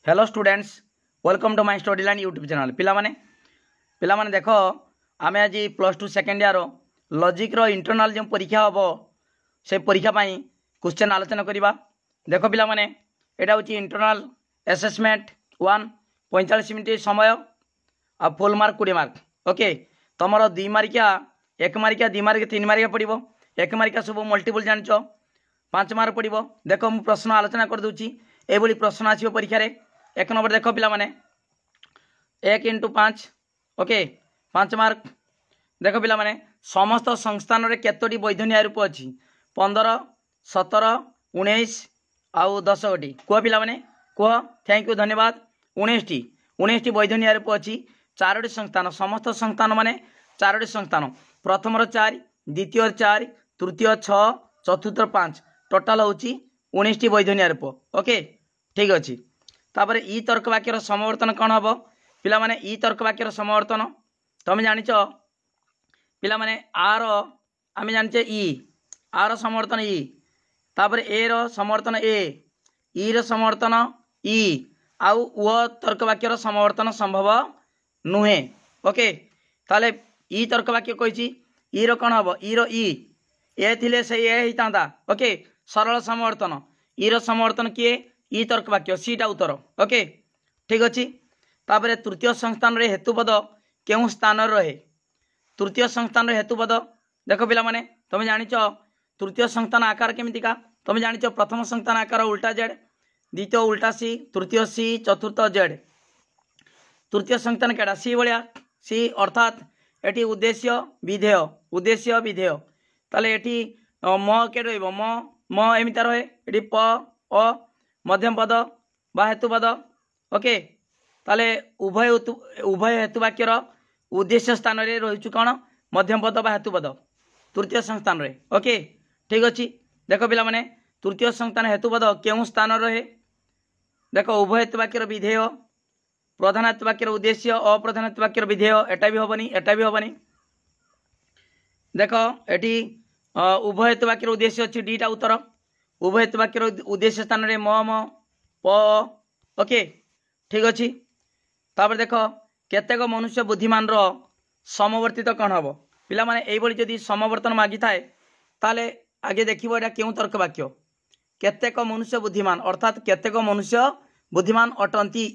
Hello students, welcome to my study line YouTube channel. पिलामाने देख आम आज +2 सेकेंड इयर लॉजिक रो इंटरनल जो परीक्षा हम से परीक्षा क्वेश्चन आलोचना करवा। देख पिलामाने एटा होची इंटरनल असेसमेंट 1 45 मिनट समय आ फुल मार्क 20 मार्क। ओके, तुम 2 मार्किया 1 मार्किया 2 मार्क 3 मार्किया पड़ो। 1 मार्किया सब मल्टीपल जान 5 मार्क पड़ो। देख मु प्रश्न आलोचना कर दूची। एभली प्रश्न आसो परीक्षा रे। 1 नंबर देख पिला माने 1 × 5। Okay, 5 mark. देख पिला माने समस्त संस्थान रे केतोटी वैध न्याय रूप अछि? 15 17 19 आउ 10 गोटी। कह पिला माने कह। थैंक यू, धन्यवाद। 19 टी वैध न्याय रूप अछि। 4टी संस्थान, समस्त संस्थान माने 4टी संस्थान। प्रथम 4, द्वितीय 4, तृतीय 6, चतुर्थ 5, टोटाल होची 19 टी वैध न्याय रूप। ओके, ठीक अच्छे। तापर ई तर्क वाक्यर समवर्तन कौन हम पिला माने? ई तर्क वाक्यर समवर्तन तुम जानिच पिला माने आर आम जानिचे ई आर समवर्तन ई, तापर ए रो समवर्तन ए, ई रो समवर्तन ई, आउ उ तर्क वाक्यर समवर्तन संभव नुहे। ओके, ताले ई तर्क वाक्य कही ई रो कौन हम? ई रो ई ए थिले से ए हितांता। ओके, सरल समवर्तन। ई रो समवर्तन किए? ई तर्क वाक्य सीटा उत्तर। ओके, ठीक अच्छे। तापर तृतीय संस्थान रे हेतुपद केउ स्थान रहे? तृतीय संस्थान रे हेतुपद देख पिला माने तुम जानिच तृतीय संस्थान आकार केमितिका? तुम जानिच प्रथम संस्थान आकार उल्टा जेड, द्वितीय उल्टा सी, तृतीय सी, चतुर्थ जेड। तृतीय संस्थान केडा? सी भलिया सी, अर्थात एटी उद्देश्य विधेय, उद्देश्य विधेय। ताले एटी म के रहइबो? म एमिता रहे। एटी प अ मध्यम पद बा हेतुपद। ओके, ताले उभय हेतुवाक्यर उद्देश्य स्थान रे रही कौन? मध्यम पद बा हेतुपद तृतीय संस्थान रे। ओके, ठीक अच्छे। देख पिला माने तृतीय संस्थान हेतुपद केउ स्थान रहे? देख उभय हेतुवाक्यर विधेय, प्रधान हेतुवाक्यर उद्देश्य, अप्रधान हेतुवाक्यर विधेय। एटा भी हबनी, एटा भी हबनी। देख एटी उभय हेतुवाक्यर उद्देश्य अच्छी डीटा उत्तर। उभय हेतुवाक्यर उद्देश्य स्थान रे म प। ओके, ठीक अच्छे। तापर देख केतेक मनुष्य बुद्धिमान रो समवर्तित कौन हम? पिला माने एई बळी जदी समवर्तन मागी थाए ताले आगे देखिबो एटा केउ तर्क वाक्य? केतेक मनुष्य बुद्धिमान, अर्थात केतेक मनुष्य बुद्धिमान अटंती।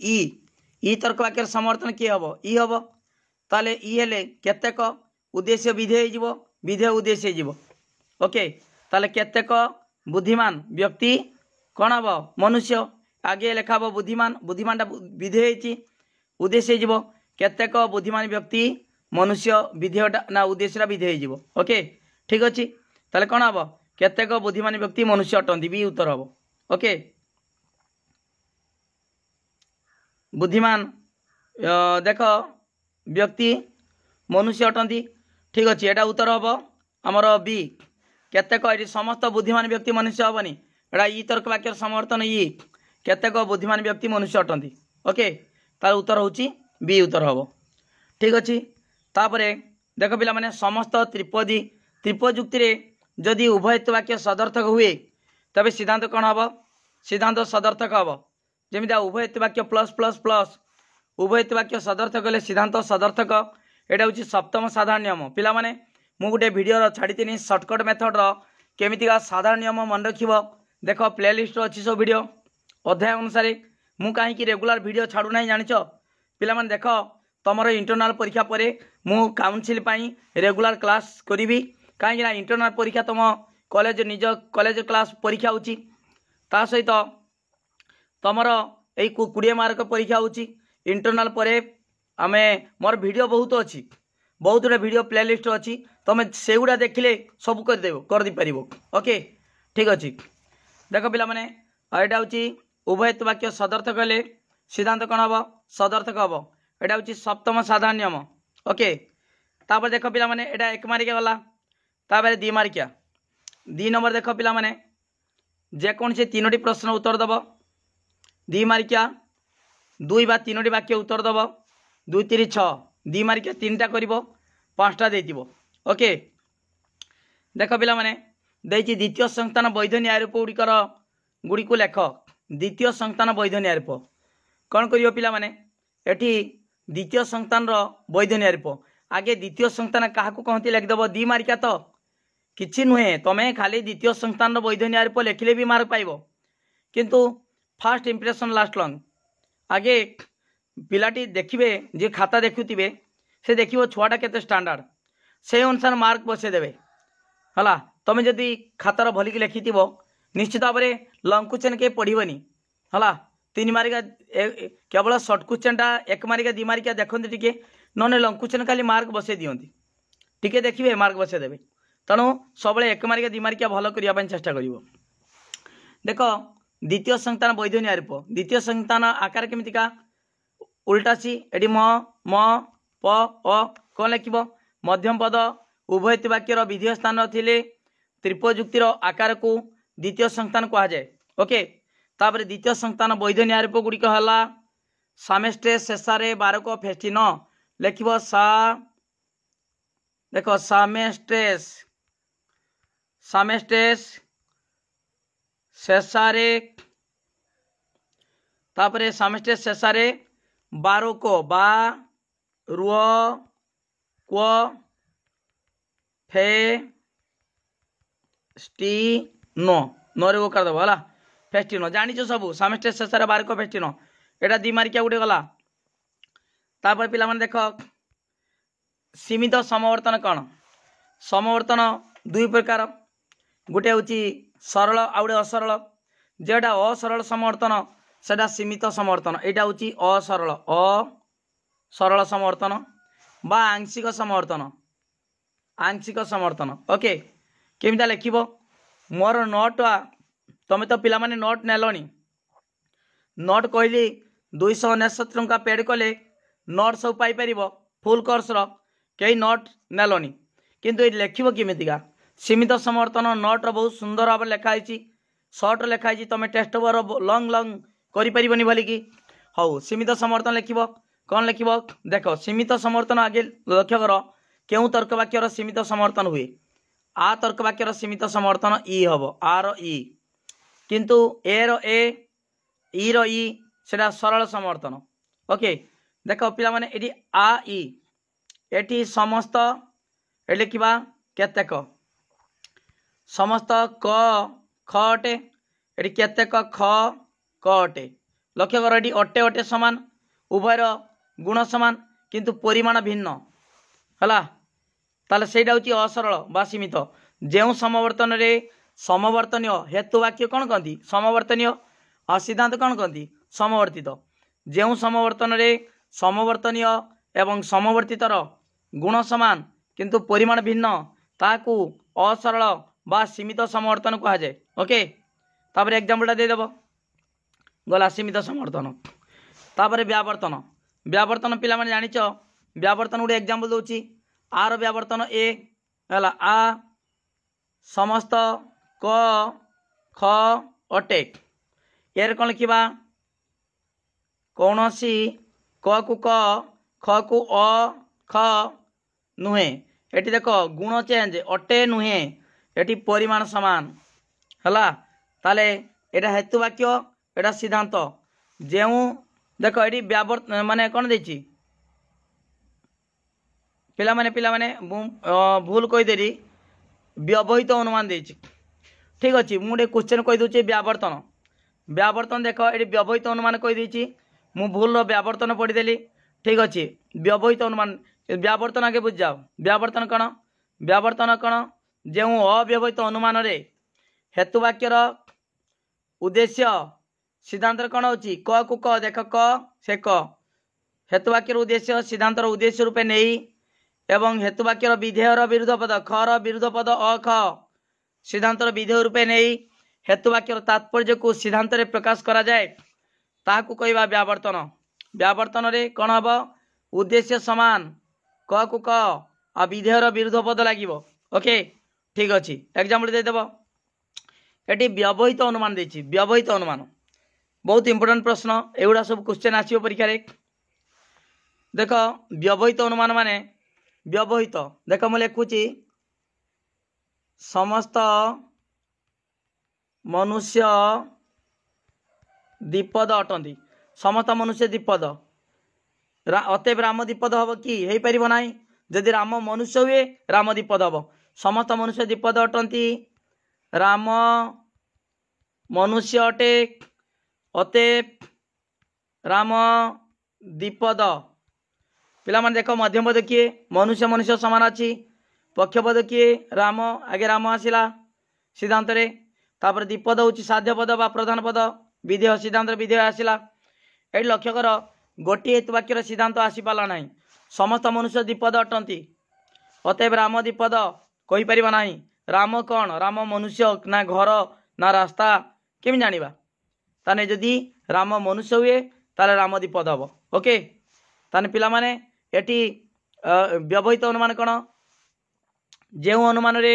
ई तर्क वाक्यर समवर्तन किए हम? ई हम। ताले ई हेले केतेक उद्देश्य विधेय जीवो, विधेय उद्देश्य जीवो। ओके, ताले केतेक बुद्धिमान व्यक्ति कौन हम? मनुष्य। आगे लेखा हम बुद्धिमान, बुद्धिमानटा विधेय उद्देश्य जीवो। केतेक बुद्धिमान व्यक्ति मनुष्य विधेयटा ना उद्देश्यटा विधेय जीवो। ओके, ठीक अच्छे। ताले कौन हम? केतेक बुद्धिमान व्यक्ति मनुष्य अटंती, बी उत्तर हम। ओके, बुद्धिमान देख व्यक्ति मनुष्य अटंती, ठीक अच्छे। एटा उत्तर हम आमर बी। केतेक ये समस्त बुद्धिमान व्यक्ति मनुष्य हेनी, एटा ई तर्क वाक्यर समवर्तन ई। केतेक बुद्धिमान व्यक्ति मनुष्य अटंती। ओके, तार उत्तर होची बी उत्तर हम, ठीक अच्छे। तापरे देख पिला माने समस्त त्रिपदी त्रिपयुक्ति रे जदि उभय हेतुवाक्य सदर्थक हुए तबे सिद्धांत कौन हम? सिद्धांत सदर्थक हम। जेमिति उभय हेतुवाक्य प्लस प्लस प्लस, उभय हेतुवाक्य सदर्थक हेले सिद्धांत सदर्थक। एटा होची सप्तम साधारण नियम। पिला माने मु गुटे वीडियो छाड़ी सर्टकट मेथड रो केमितिका साधारण नियम मन रखिबो। देख प्लेलिस्ट अच्छी सब वीडियो अध्याय अनुसार। मु कहीं रेगुलर वीडियो छाड़ू ना जानिच पिला माने? देख तुम इंटरनाल परीक्षा पर मु काउंसिल रेगुलर क्लास करी। कहीं इंटरनाल परीक्षा तुम कॉलेज निज कॉलेज क्लास परीक्षा होची, ता सहित तुमर यही 20 मार्क परीक्षा होची। इंटरनाल परे आमे मोर वीडियो बहुत अच्छी, बहुत गुड़ा वीडियो प्लेलिस्ट अच्छी। तुम से गुड़ा देखिले सब कर दी पारिबो। ओके, ठीक अच्छे। देख पिला माने एटा होची उभय हेतुवाक्य सदर्थक हेले सिद्धांत कौन हम? सदर्थक हम। एटा होची सप्तम साधारण नियम। ओके, तापर देख पिला माने एटा 1 मार्किया गला। तापर 2 मार्किया 2 नंबर देख पिला माने जेकोन से 3टी प्रश्न उत्तर दब। 2 मार्किया 2 बा 3टी वाक्य उत्तर दब। 2 3 6, 2 मार्किया 3टा करिवो, 5टा देतिबो। ओके, देख पिला माने देछि द्वितीय संस्थान वैध न्याय रूप गुड़ी को लेख। द्वितीय संस्थान वैध न्याय रूप कौन कर पिला माने एठी द्वितीय संतान वैधन्य रूप आगे द्वितीय संतान क्या कहती लिखिदेव दी मार्किया तो किसी नुहे तुम्हें खाली द्वितीय संतान वैधन्य रूप लिखिले भी मार्क पाइब किंतु फास्ट इंप्रेशन लास्ट लंग आगे पिलाटी देखिए जे खाता देखुवे से देखिए छुआटा केते स्टैंडर्ड से अनुसार मार्क बसईदेवे है तुम्हें जदि खातार भलिक लिखि निश्चित भाव में लंग क्वेश्चन के पढ़नी है 3 मारिका केवल सर्ट क्वेश्चनटा 1 मारिका 2 मारिका देखते टे नने लंग क्वेश्चन खाली मार्क बसई दिखती टिके देखिए मार्क बसईदेवे तेणु सब 1 मारिका 2 मारिका भल करने चेष्टा कर देख द्वितीय संतान वैधन्य रूप द्वितीय संतान आकार केमितिका उल्टा सी एटी म प अ कौन लिख मध्यम पद उभय वाक्यर विधेय स्थान थिले त्रिपयुक्तिर आकार को द्वितीय संतान कह जाए ओके तापर द्वितीय संतान वैधन्य रूप गुड़िक है सामेस्टे शेषारे बारक फेस्टिन लिख सा देख सामेस्टेस सामेस्टेस शेषारे तापर सामेस्टेस शेषारे बारक बा रुअ क्व फे स्टी नो नो रे वो कर देव है फेस्टिनो जानिଛ सब सामेस्टर शेषारे बारक फेस्टिनो एटा 2 मार्किया गोटे गला तापर पिला माने देख सीमित समवर्तन कौन समवर्तन 2 प्रकार गोटे हूँ सरल आउ गोटे असरल जेटा असरल समवर्तन सेटा सीमित समवर्तन एटा हूँ असरल समवर्तन बा आंशिक समवर्तन ओके केमिता लिखिब मोर नोट तुम तो पिला माने नोट नेलनी नोट कहली 269 टंका पेड कले नोट सब पाइपर फुल कोर्स कई नोट नेलनी किंतु ये लिखिब केमितिका सीमित समवर्तन नोट बहुत सुंदर भाव लिखाई सर्ट लिखाई तुम टेस्ट ओवर लंग लंग करें भली कि हौ सीमित समवर्तन लिखिब कौन लिखिब देख सीमित समवर्तन आगे लक्ष्य कर क्यों तर्क वाक्यर सीमित समवर्तन हुए आ तर्क वाक्यर सीमित समवर्तन ई हम आर ई किंतु ए रो ए ई रो ई सेटा सरल समवर्तन ओके देख पिला माने एटी आ ई एटी समस्त ए लिखा केतेक समस्त क ख अटे एटी केतेक ख क अटे लक्ष्य कर एटी अटे अटे समान उभयर गुण समान किंतु परिमाण भिन्न है ताले सेटा हूँ असरल बा सीमित जो समवर्तन रे समवर्तनीय हेतु वाक्य कौन कहती समवर्तनीय सिद्धांत कौन कहती समवर्तित जो समवर्तन रे समवर्तनीय एवं समवर्तितर गुण समान किंतु परिमाण भिन्न ताकू असरल बा सीमित समवर्तन कह जाए ओके तापर एग्जांपलटा देदेव गला सीमित समवर्तन तापर व्यावर्तन व्यावर्तन पिला माने जानिछ व्यावर्तन गोटे एग्जांपल दूची आर व्यावर्तन ए है आ समस्त क ख अटे यार कौन लिखा कौन सी क को क ख को अ ख नुहे एटी देख गुण चेंज अटे नुहे एटी परिमाण समान है ताले एटा हेतु वाक्य एटा सिद्धांत जो देख ये व्यावर्त माने कौन देची पिला माने भूल कहीदेली व्यवहित अनुमान देची ठीक अच्छे मुझे क्वेश्चन कहीदे व्यावर्तन व्यावर्तन देख ये व्यवहित अनुमान कहीदे मु भूल व्यावर्तन पढ़ीदेली ठीक अच्छे व्यवहित अनुमान व्यावर्तन आगे बुझ जाओ व्यावर्तन कौन जो अव्यवहित अनुमान रे हेतुवाक्यर उद्देश्य सिद्धांत कौन हो क को क देख क से क हेतुवाक्यर उद्देश्य सिद्धांतर उद्देश्य रूपे नहीं एवं हेतुवाक्यर विधेयर विरुद्ध पद खर विरुद्ध पद अख सिद्धांतर विधेय रूपे नहीं हेतुवाक्यर तात्पर्य को सिद्धांत रे प्रकाश करा जाए ताकू कहवा व्यावर्तन व्यावर्तन रे कौन हम उद्देश्य समान क को क आ विधेयर विरुद्ध पद लगे ओके ठीक अच्छे एग्जाम्पल देदेव ये व्यवहित अनुमान देछि व्यवहित अनुमान बहुत इंपोर्टेंट प्रश्न एगुड़ा सब क्वेश्चन आसो परीक्षा देख व्यवहित अनुमान माने व्यवहित देख मुझे लिखुची समस्त मनुष्य द्विपद अटंती समस्त मनुष्य द्विपद अतएव राम द्विपद हम कि हो पार ना जदि राम मनुष्य हुए राम द्विपद हम समस्त मनुष्य द्विपद अटंती राम मनुष्य अटे अतएव राम द्विपद पिला माने देख मध्यम पद किए मनुष्य मनुष्य सामान अच्छी पक्षपद किए राम आगे राम आसला सिद्धांत तापर द्विपद हूँ साध्य पद बा प्रधान पद विधेय सिद्धांत विधेय आसला ये लक्ष्य कर गोटे हेतु वाक्यर सिद्धांत आसीपारा ना समस्त मनुष्य द्विपद अटंती अतएव राम द्विपद कहीपर ना राम कौन राम मनुष्य ना घर ना रास्ता केमी जाना ताने जदि राम मनुष्य हुए ताले राम द्विपद हम ओके ताने पिला माने एटी व्यवहित अनुमान कौन जो अनुमान रे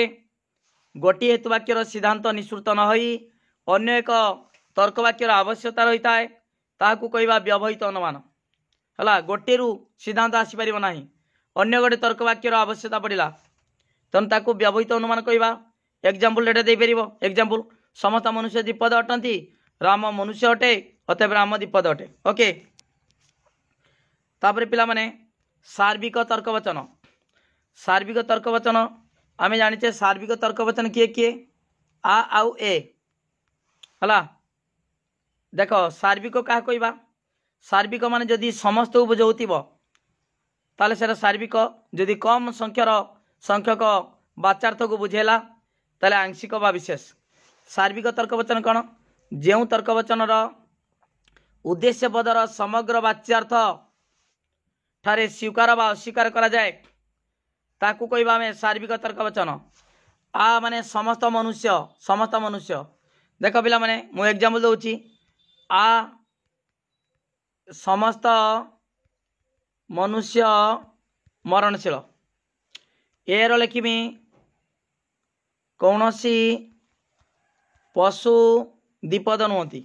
गोटे हेतु वाक्यर सिद्धांत निश्रुत न होई अन्य एक तर्क वाक्यर आवश्यकता रही है ताकू कहवा व्यवहित अनुमान है गोटे रु सिद्धांत आसीपर ना अन्य गोटे तर्क वाक्यर आवश्यकता पड़ा तेणु ताकू व्यवहित अनुमान कहवा एग्जाम्पल एटा दे पार एग्जाम्पल समस्त मनुष्य द्विपद अटंती राम मनुष्य अटे अतएव राम द्विपद अटे ओके तापर पिला माने सार्विक तर्क वचन आमे जानिचे सार्विक तर्क वचन किए किए आ आउ ए हला देख सार्विक क्या कहवा सार्विक माने जदि समस्त बुझाउथिबो ताले सेरा सार्विक जदि कम संख्यक वाचार्थ को बुझेला ताले आंशिक बा विशेष सार्विक तर्क वचन कौन जो तर्क वचन उद्देश्य पदर समग्र वाच्यार्थ ठारे स्वीकार बा अस्वीकार करा जाए ताकू कहवा आम सार्विक तर्क वचन आ माने समस्त मनुष्य देख पिला माने मु एग्जाम्पल दूची आ समस्त मनुष्य मरणशील एर लिखिमी कौन सी पशु द्विपद नुहति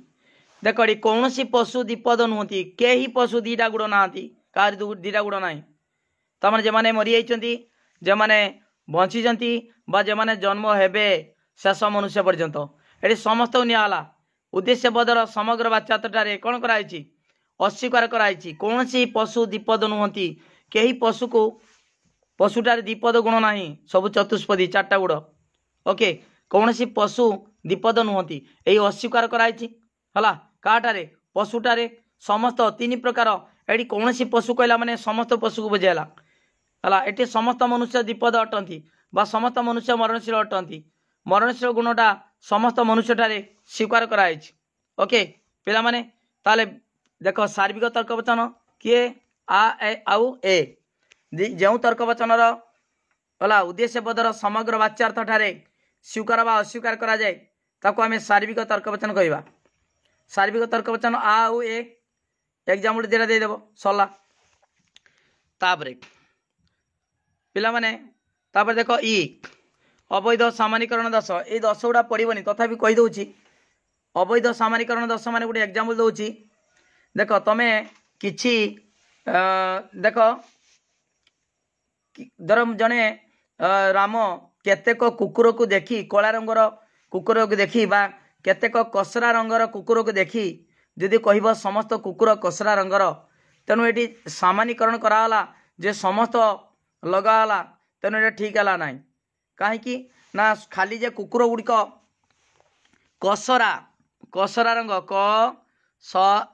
देख कौन सी पशु द्विपद नुहति कई पशु दीटा गुड़ ना कार दीटा गुड़ ना तमाने जे मरी जाइछंती जे माने बंची बा जे माने जन्म हेबे शेष मनुष्य पर्यंत ये समस्त निआला उद्देश्य पदर समग्र वाच्यार्थटारे कौन कराई अस्वीकार कराई कौन सी पशु द्विपद नुहति कई पशु को पशुटार द्विपद गुण ना सब चतुष्पदी चार्टा गुड़ ओके कौन सी पशु द्विपद नुहति यही अस्वीकार कराई है काटारे पशुटारे समस्त तीन प्रकार ये कौन सी पशु कहला माने समस्त पशु को बुझेला है ये समस्त मनुष्य द्विपद अटंती बा समस्त मनुष्य मरणशील अटंती मरणशील गुणटा समस्त मनुष्य ठारे स्वीकार कराई ओके पिला माने ताले देख सार्विक तर्क वचन किए आ ए आउ ए जो तर्क वचन है उद्देश्य पदर समग्र वाच्यार्थ ठारे स्वीकार बा अस्वीकार करा जाए ताको आमे सार्विक तर्क वचन कहवा सार्विक तर्क वचन आ आउ ए एग्जाम्पल दिटा देदेव सरला तापरे पिला माने तापर देख इ अवैध सामान्यकरण दश ये 10 गुड़ा पड़ोनी तथापि कहीदे अवैध सामान्यकरण दश माने गोटे एग्जाम्पल दूची देख तमे किछि देख धर जने राम केतेक कुकुर को देखी कला रंगर कुकुर को देखी बा केतेक कसरा रंगर कुकुर को देखी जदि कह समस्त कुकुर कसरा रंगर तेणु ये सामान्यकरण कराला जे समस्त लगाला तेणु ये ठीक है ना कहीं ना खाली जे कुकुर गुड़िक कसरा कसरा रंग कसरा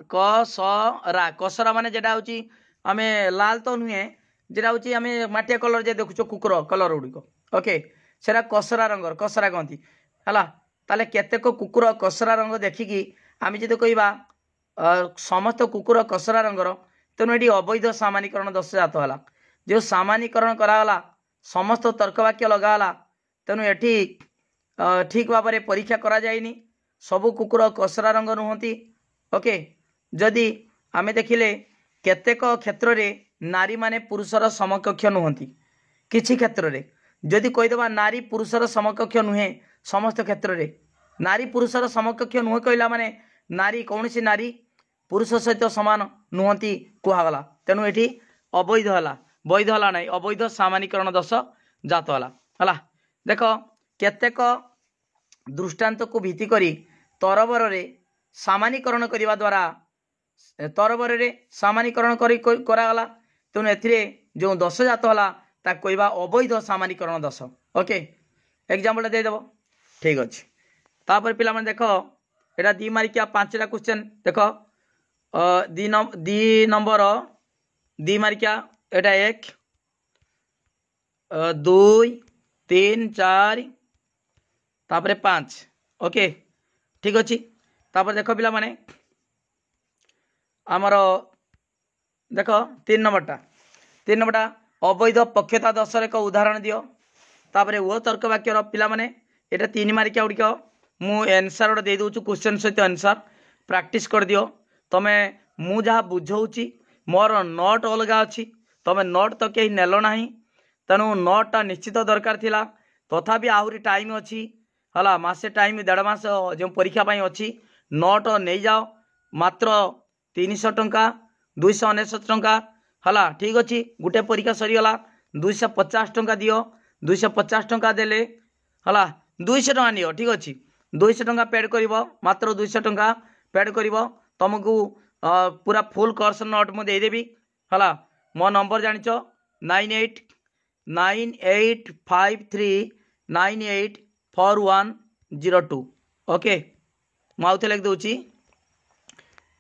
कसरा माने जेटा होची आमे लाल तो नुहे जेटा होची आमे माटिया कलर जे देखुछो कुकुर कलर गुड़िक ओके सेरा कसरा रंगर कसरा कहती है ताले केतेक कुकुर कसरा रंग देखिकी आमे जदि कहबा समस्त कुकुर कसरा रंगर तेणु ये अवैध सामान्यकरण दश जात है जो सामान्यकरण कराला समस्त तर्कवाक्य लगाला तेणु एठी ठीक भाव में परीक्षा करा जाइनी सबु कुकुर कसरा रंग नुहति ओके जदि आमे देखिले केतेक क्षेत्र रे नारी माने पुरुषर समकक्ष नुहति किछि क्षेत्र रे जदि कहीदेवा नारी पुरुषर समकक्ष नुहे समस्त क्षेत्र रे नारी पुरुषर समकक्ष नुह कहला माने नारी कौन सी नारी पुरुष सहित समान नुहति कहगला तेणु ये अवैध है वैध है ना अवैध सामान्यकरण दश जात है देख केतेक दृष्टांत को भित्ति करी तरबर रे सामान्यकरण करने द्वारा तरबरे सामान्यकरण करागला तेणु ए जो दश जात है ताक कहवा अवैध सामान्यकरण दश। ओके एग्जाम्पल देदेव ठीक अच्छे। तापर पिला माने देख एटा 2 मार्किया 5टा क्वेश्चन देख नंबर 2 मार्किया एटा 1 2 3 4 तापर 5 ओके ठीक अच्छे। तापर देख पिला माने आमर देख 3 नंबरटा अवैध पक्षता दशर एक उदाहरण दियो। तापर वो तर्क वाक्यर पिला माने एटा 3 मार्किया गुड़िक मु एनसर गोटे दे दूँ क्वेश्चन सहित आंसर प्रैक्टिस कर दियो। तमे मु जहाँ बुझाऊँची मोर नोट अलग अच्छी तमे नोट तो कहीं नेल ना तेणु नोटा निश्चित दरकार थिला तथापि आहरी टाइम अच्छी है मासे टाइम 1.5 मास जो परीक्षा अच्छी नोट नहीं जाओ मात्र 300 टंका 299 टंका है ठीक अच्छे। गोटे परीक्षा सरीगला 250 टंका दियो 250 टंका देले है 200 टंका नियो ठीक अच्छे 200 टंका पेड कर मात्र 200 टंका पेड कर तुमको पूरा फुल कोर्स नोट मुझे देदेवी है। मो नंबर जानिच 989853984102 ओके मुझे लिख दूँ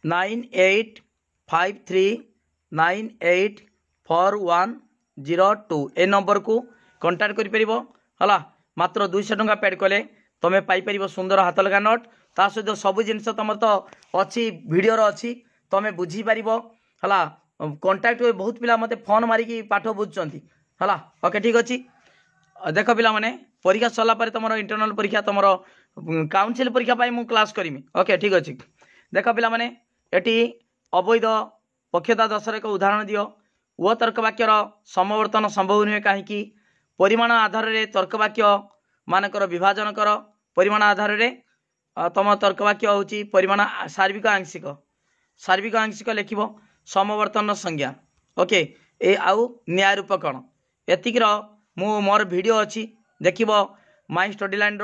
9853984102 ए नंबर को कांटेक्ट कर पारिबो हला मात्र 200 टंका पेड कले तुम्हें पाइपर सुंदर हाथ लगा नोट ता सहित सब जिनस तुम तो अच्छी वीडियो अच्छी तुम्हें बुझीपार है कंटाक्ट बहुत पिला मते फोन मारिकी पाठ बुझुंट है ओके ठीक अच्छे। देख पिला माने परीक्षा सरला पर तुम इंटरनल परीक्षा तुम काउंसिल परीक्षा मु क्लास करमी ओके ठीक अच्छे। देख पिला माने एटी अवैध पक्षता दशर एक उदाहरण दियो। वो तर्क वाक्यर समवर्तन संभव नुहे कहीं परिमाण आधार में तर्क वाक्य मानकर विभाजन कर परिमाण आधार में तुम तर्क वाक्य हूँ परिमाण सार्विक आंशिक लिख समवर्तन संज्ञा ओके ए आउ न्याय रूपकरण एतिकर मु मोर वीडियो अच्छी देख माई स्टडी लाइन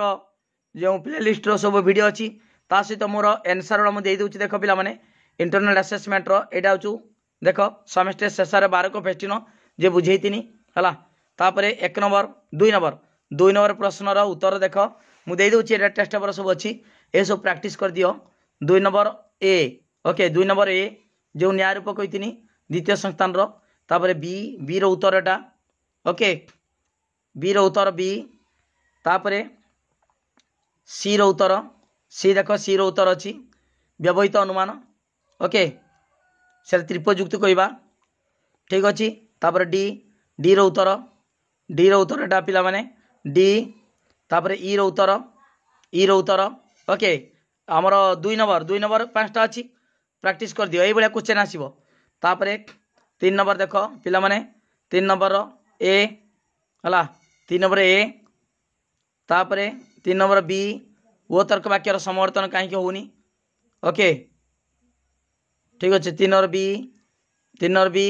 जो प्ले लिस्ट सब वीडियो अच्छी ता सहित मोर एनसर मुझे दे दूँ। देख पिला माने इंटरनल असेसमेंट एटा हूँ देख सेमेस्टर शेषर 12 को क्वेश्चन जे बुझेतीनी है तापर 1 नंबर 2 नंबर प्रश्नर उत्तर देख मुझे दूसरी एटा टेस्ट पेपर सब अच्छी ये सब प्रैक्टिस कर दियो। 2 number A okay 2 number A जो न्याय रूप कही द्वितीय संस्थान तापर बी रो उत्तर एटा ओके बी रो उत्तर बी तापर सी रो उत्तर सी देख सी रो उत्तर अच्छी व्यवहित अनुमान ओके से त्रिपयुक्त कहवा ठीक अच्छे। तापर डी रो उत्तर एटा पिला माने डी तापर ई रो उत्तर ओके आमर 2 नंबर 5टा अच्छी प्रैक्टिस कर दियो ये क्वेश्चन आसो। तापर 3 नंबर देख पिला माने 3 नंबर ए है 3 नंबर ए तापर 3 नंबर बी वो तर्क वाक्यर समवर्तन कहीं होनी ओके ठीक अच्छे। 3 नंबर बी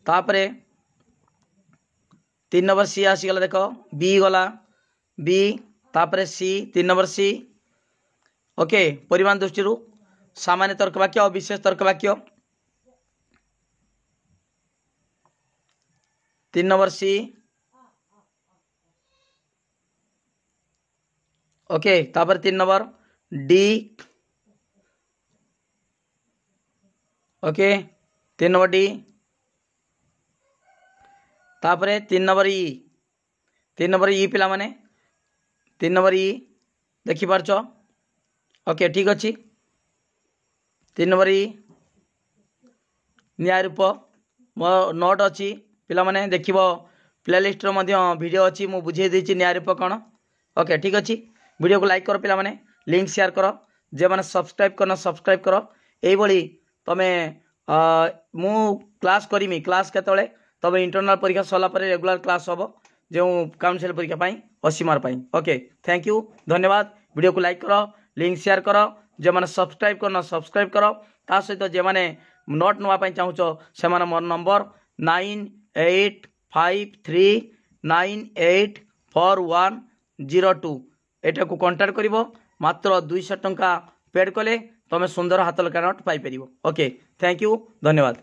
तापर 3 नंबर सी आसीगला देख बी गला बी तापर सी 3 नंबर सी ओके परिमाण दृष्टि सामान्य तर्क वाक्य और विशेष तर्क वाक्य 3 नंबर सी ओके तापर 3 number D okay 3 number D तापर 3 नंबर ई पिला माने 3 नंबर ई देखी पारछ ओके ठीक अच्छे। 3 नंबर ई न्याय रूप मो नोट अच्छी पिला माने देखिब प्ले लिस्ट वीडियो अच्छी मु बुझे देछि न्याय रूप कौन ओके ठीक अच्छे। वीडियो को लाइक करो पिला माने लिंक शेयर करो जे माने सब्सक्राइब करना सब्सक्राइब करो यही तमें मु क्लास करमी क्लास केतले तब इंटरनल परीक्षा सरला पर रेगुलर क्लास हम जो काउंसिल परीक्षा 80 मार्क ओके थैंक यू धन्यवाद। वीडियो को लाइक करो लिंक शेयर करो जे माने सब्सक्राइब करना सब्सक्राइब करो ता सहित जे माने नोट नवाई चाहूच से मोर नंबर 9853984102 एटा को कांटेक्ट करिवो मात्र 200 टंका पेड कले तुम सुंदर हाथ ଲେଖା ନୋଟ୍ ପାଇପାରିବ। ओके थैंक यू धन्यवाद।